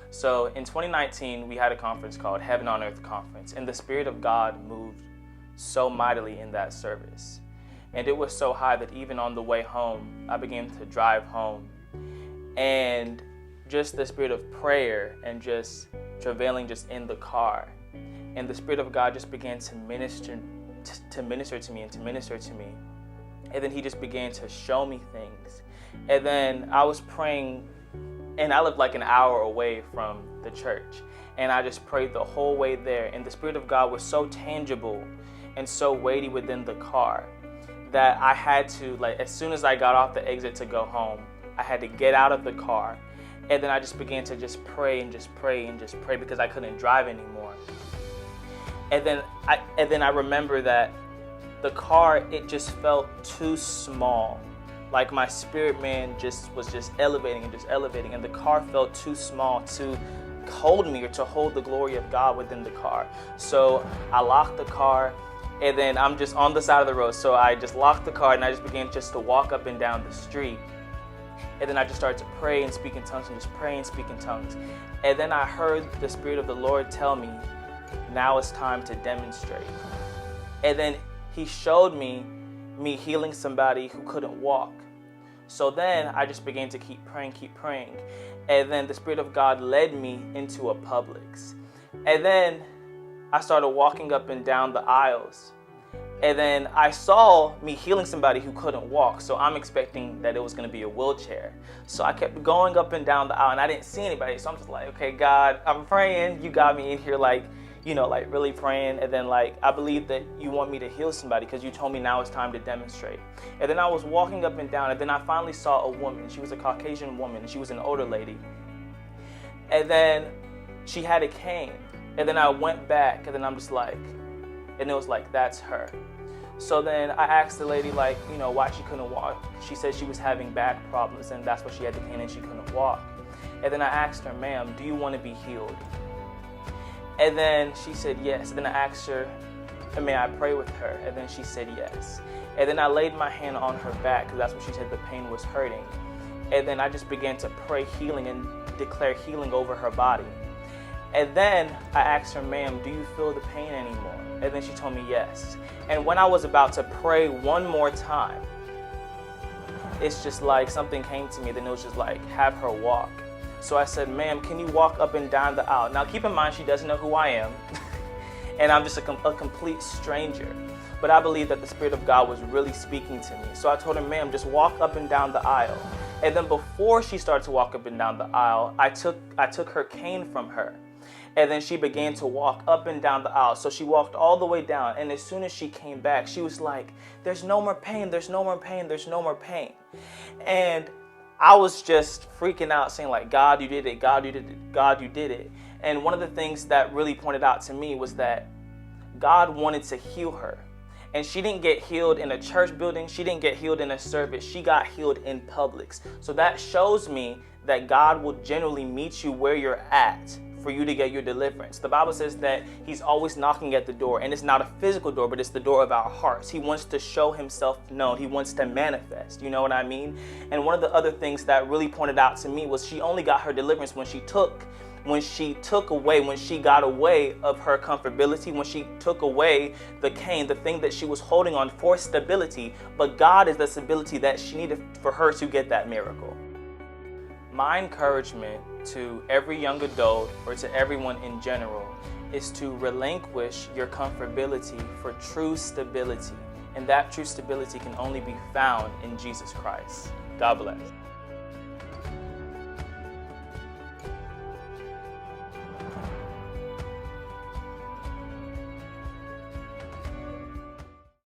So in 2019, we had a conference called Heaven on Earth Conference, and the Spirit of God moved so mightily in that service. And it was so high that even on the way home, I began to drive home. And just the spirit of prayer and just travailing just in the car. And the Spirit of God just began to minister to me. And then he just began to show me things. And then I was praying, and I lived like an hour away from the church. And I just prayed the whole way there. And the Spirit of God was so tangible and so weighty within the car that I had to, like, as soon as I got off the exit to go home, I had to get out of the car. And then I just began to just pray because I couldn't drive anymore. And then I remember that the car, it just felt too small. Like my spirit man was elevating, and the car felt too small to hold me or to hold the glory of God within the car. So I locked the car, and then I'm just on the side of the road. So I just locked the car, and I just began just to walk up and down the street. And then I just started to pray and speak in tongues, and just pray and speak in tongues. And then I heard the Spirit of the Lord tell me, now it's time to demonstrate. And then he showed me healing somebody who couldn't walk. So then I just began to keep praying. And then the Spirit of God led me into a Publix. And then I started walking up and down the aisles. And then I saw me healing somebody who couldn't walk. So I'm expecting that it was going to be a wheelchair. So I kept going up and down the aisle, and I didn't see anybody. So I'm just like, okay, God, I'm praying. You got me in here like really praying. And then I believe that you want me to heal somebody because you told me now it's time to demonstrate. And then I was walking up and down, and then I finally saw a woman. She was a Caucasian woman. She was an older lady. And then she had a cane. And then I went back, and then I'm just like, and it was like, that's her. So then I asked the lady, why she couldn't walk. She said she was having back problems, and that's why she had the cane and she couldn't walk. And then I asked her, ma'am, do you want to be healed? And then she said yes. And then I asked her, may I pray with her? And then she said yes. And then I laid my hand on her back because that's what she said the pain was hurting. And then I just began to pray healing and declare healing over her body. And then I asked her, ma'am, do you feel the pain anymore? And then she told me yes. And when I was about to pray one more time, it's just like something came to me. Then it was just like, have her walk. So I said, ma'am, can you walk up and down the aisle? Now keep in mind, she doesn't know who I am. And I'm just a complete stranger. But I believe that the Spirit of God was really speaking to me. So I told her, ma'am, just walk up and down the aisle. And then before she started to walk up and down the aisle, I took her cane from her. And then she began to walk up and down the aisle. So she walked all the way down. And as soon as she came back, she was like, there's no more pain, there's no more pain, there's no more pain. And I was just freaking out, saying like, God, you did it, God, you did it, God, you did it. And one of the things that really pointed out to me was that God wanted to heal her. And she didn't get healed in a church building. She didn't get healed in a service. She got healed in Publix. So that shows me that God will generally meet you where you're at for you to get your deliverance. The Bible says that he's always knocking at the door, and it's not a physical door, but it's the door of our hearts. He wants to show himself known. He wants to manifest. You know what I mean? And one of the other things that really pointed out to me was she only got her deliverance when she got away of her comfortability, when she took away the cane, the thing that she was holding on for stability. But God is the stability that she needed for her to get that miracle. My encouragement to every young adult or to everyone in general is to relinquish your comfortability for true stability. And that true stability can only be found in Jesus Christ. God bless.